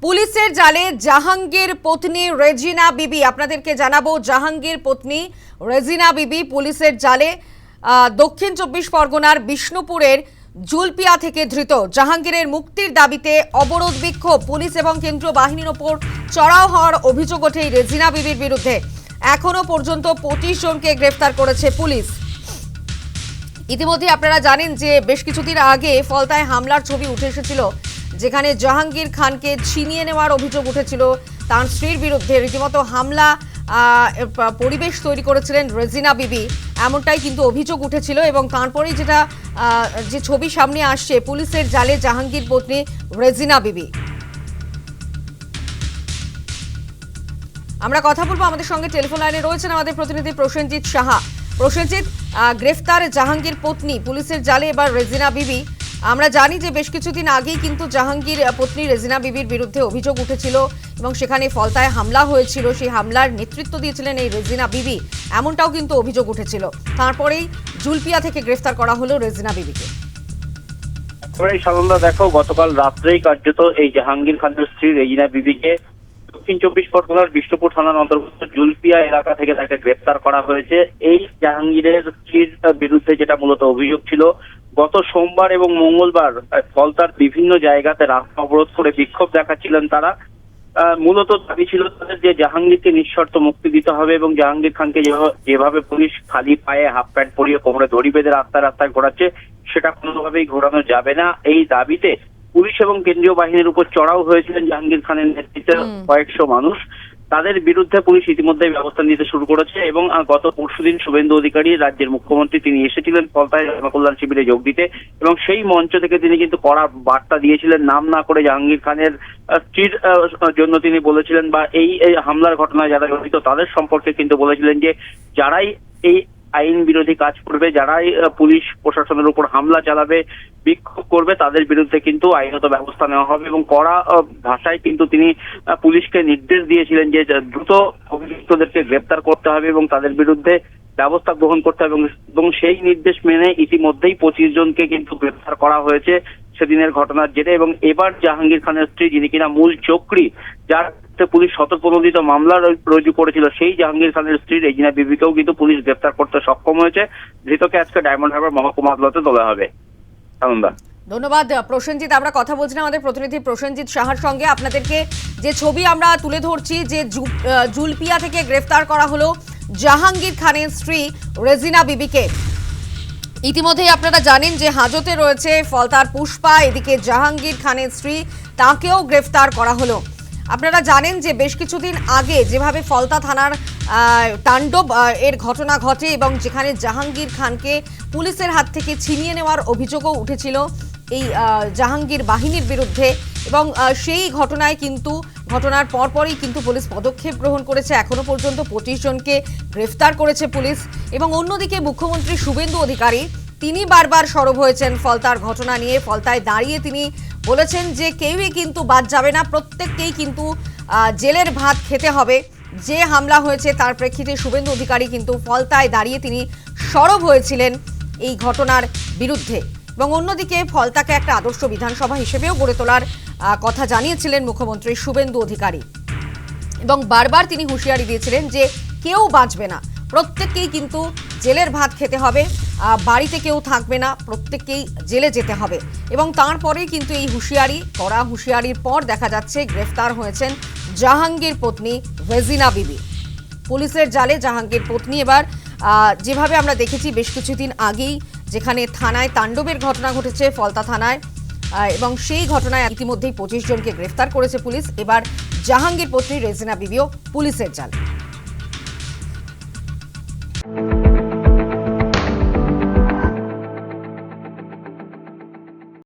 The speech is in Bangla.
পুলিশের জালে জাহাঙ্গীর পত্নী রেজিনা বিবি। আপনাদেরকে জানাবো, জাহাঙ্গীর পত্নী রেজিনা বিবি পুলিশের জালে দক্ষিণ ২৪ পরগনার বিষ্ণুপুরের জুলপিয়া থেকে ধৃত। জাহাঙ্গীরের মুক্তির দাবিতে অবরোধ বিক্ষোভ, পুলিশ এবং কেন্দ্রীয় বাহিনীর ওপর চড়াও হওয়ার অভিযোগ ওঠে রেজিনা বিবির বিরুদ্ধে। এখনো পর্যন্ত ২৫ জনকে গ্রেফতার করেছে পুলিশ। ইতিমধ্যে আপনারা জানেন যে বেশ কিছুদিন আগে ফলতায় হামলার ছবি উঠে এসেছিল, যেখানে জাহাঙ্গীর খানকে ছিনিয়ে নেওয়ার অভিযোগ উঠেছিল। তার স্ত্রীর বিরুদ্ধে রীতিমতো হামলা পরিবেশ তৈরি করেছিলেন রেজিনা বিবি, এমনটাই কিন্তু অভিযোগ উঠেছিল। এবং তারপরেই যে ছবি সামনে আসছে, পুলিশের জালে জাহাঙ্গীর পত্নী রেজিনা বিবি। আমরা কথা বলবো, আমাদের সঙ্গে টেলিফোন লাইনে রয়েছেন আমাদের প্রতিনিধি প্রসেনজিৎ সাহা। প্রসেনজিৎ, গ্রেফতার জাহাঙ্গীর পত্নী পুলিশের জালে এবার রেজিনা বিবি। আমরা জানি যে বেশ কিছুদিন আগেই কিন্তু জাহাঙ্গীর পত্নী রেজিনা বিবির বিরুদ্ধে অভিযোগ উঠেছিল এবং সেখানে ফলতায় হামলা হয়েছিল। সেই হামলার নেতৃত্ব দিয়েছিলেন এই রেজিনা বিবি, এমনটাও কিন্তু অভিযোগ উঠেছিল। তারপরেই জুলপিয়া থেকে গ্রেফতার করা হলো রেজিনা বিবিকে। সানন্দা, দেখো, গতকাল রাত্রেই কার্যত এই জাহাঙ্গীর খানের স্ত্রী রেজিনা বিবিকে দক্ষিণ ২৪ পরগনার বিষ্ণুপুর থানার অন্তর্গত জুলপিয়া এলাকা থেকে তাকে গ্রেফতার করা হয়েছে। এই জাহাঙ্গীরের স্ত্রীর বিরুদ্ধে যেটা মূলত অভিযোগ ছিল, গত সোমবার এবং মঙ্গলবার ফলতার বিভিন্ন জায়গাতে রাস্তা অবরোধ করে বিক্ষোভ দেখাচ্ছিলেন তারা। মূলত দাবি ছিল তাদের যে জাহাঙ্গীরকে নিঃশর্ত মুক্তি দিতে হবে এবং জাহাঙ্গীর খানকে যেভাবে পুলিশ খালি পায়ে হাফ প্যান্ট পরিয়ে কোমরে দড়ি বেঁধে রাস্তায় রাস্তায় ঘোরাচ্ছে, সেটা কোনোভাবেই ঘোরানো যাবে না। এই দাবিতে পুলিশ এবং কেন্দ্রীয় বাহিনীর উপর চড়াও হয়েছিলেন জাহাঙ্গীর খানের নেতৃত্বে কয়েকশো মানুষ। তাদের বিরুদ্ধে পুলিশ ইতিমধ্যে ব্যবস্থা নিতে শুরু করেছে এবং গত পরশুদিন শুভেন্দু অধিকারী, রাজ্যের মুখ্যমন্ত্রী, তিনি এসেছিলেন ফলতায় জনকল্যাণ শিবিরে যোগ দিতে এবং সেই মঞ্চ থেকে তিনি কিন্তু কড়া বার্তা দিয়েছিলেন। নাম না করে জাহাঙ্গীর খানের স্ত্রীর জন্য তিনি বলেছিলেন, বা এই হামলার ঘটনায় যারা জড়িত তাদের সম্পর্কে কিন্তু বলেছিলেন যে যারাই এই আইন বিরোধী কাজ করবে, যারাই পুলিশ প্রশাসনের উপর হামলা চালাবে, বিক্ষোভ করবে, তাদের বিরুদ্ধে কিন্তু আইনত ব্যবস্থা নেওয়া হবে। এবং কড়া ভাষায় কিন্তু তিনি পুলিশকে নির্দেশ দিয়েছিলেন যে দ্রুত অভিযুক্তদেরকে গ্রেপ্তার করতে হবে এবং তাদের বিরুদ্ধে ব্যবস্থা গ্রহণ করতে হবে। এবং সেই নির্দেশ মেনে ইতিমধ্যেই ২৫ জনকে কিন্তু গ্রেপ্তার করা হয়েছে সেদিনের ঘটনার জেরে। এবং এবার জাহাঙ্গীর খানের স্ত্রী, যিনি কিনা মূল চক্রী, যার পুলিশ শতপ্রণোদিত মামলা রুজু করেছিল, সেই জাহাঙ্গীর খানের স্ত্রী রেজিনা বিবিকেও কিন্তু পুলিশ গ্রেপ্তার করতে সক্ষম হয়েছে। ধৃতকে আজকে ডায়মন্ড হারবার মহকুমা আদালতে তোলা হবে। আনন্দা, ধন্যবাদ প্রসেনজিৎ। আমরা কথা বলছিলাম আমাদের প্রতিনিধি প্রসেনজিৎ সাহার সঙ্গে। আপনাদেরকে যে ছবি আমরা তুলে ধরছি, যে জুলপিয়া থেকে গ্রেফতার করা হলো জাহাঙ্গীর খানের স্ত্রী রেজিনা বিবিকে। ইতিমধ্যেই আপনারা জানেন যে হাজতে রয়েছে ফলতার পুষ্পা, এদিকে জাহাঙ্গীর খানের স্ত্রী, তাকেও গ্রেফতার করা হলো। আপনারা জানেন যে বেশ কিছুদিন আগে যেভাবে ফলতা থানার তাণ্ডব এর ঘটনা ঘটে এবং যেখানে জাহাঙ্গীর খানকে পুলিশের হাত থেকে ছিনিয়ে নেওয়ার অভিযোগও উঠেছিল এই জাহাঙ্গীর বাহিনীর বিরুদ্ধে। এবং সেই ঘটনার পরপরই কিন্তু পুলিশ পদক্ষেপ গ্রহণ করেছে। এখনো পর্যন্ত ২৫ জনকে গ্রেফতার করেছে পুলিশ। এবং অন্যদিকে মুখ্যমন্ত্রী শুভেন্দু অধিকারী, তিনি বারবার সরব হয়েছেন ফলতার ঘটনা নিয়ে। ফলতায় দাঁড়িয়ে তিনি বলেছেন যে কেউই কিন্তু বাদ যাবে না, প্রত্যেককেই কিন্তু জেলের ভাত খেতে হবে। যে হামলা হয়েছে তার প্রেক্ষিতে শুভেন্দু অধিকারী কিন্তু ফলতায় দাঁড়িয়ে তিনি সরব হয়েছিলেন এই ঘটনার বিরুদ্ধে। এবং অন্যদিকে ফলতাকে একটা আদর্শ বিধানসভা হিসেবেও গড়ে তোলার কথা জানিয়েছিলেন মুখ্যমন্ত্রী শুভেন্দু অধিকারী। এবং বারবার তিনি হুঁশিয়ারি দিয়েছিলেন যে কেউ বাঁচবে না, প্রত্যেককেই কিন্তু জেলের ভাত খেতে হবে, বাড়িতে কেউ থাকবে না, প্রত্যেককেই জেলে যেতে হবে। এবং তারপরেই কিন্তু এই কড়া হুঁশিয়ারির পর দেখা যাচ্ছে গ্রেফতার হয়েছেন জাহাঙ্গীর পত্নী রেজিনা বিবি। পুলিশের জালে জাহাঙ্গীর পত্নী এবার যেভাবে আমরা দেখেছি বেশ কিছুদিন আগেই, যেখানে থানায় তাণ্ডবের ঘটনা ঘটেছে ফলতা থানায়, এবং সেই ঘটনায় ইতিমধ্যেই ২৫ জনকে গ্রেফতার করেছে পুলিশ। এবার জাহাঙ্গীর পত্নী রেজিনা বিবিও পুলিশের জালে।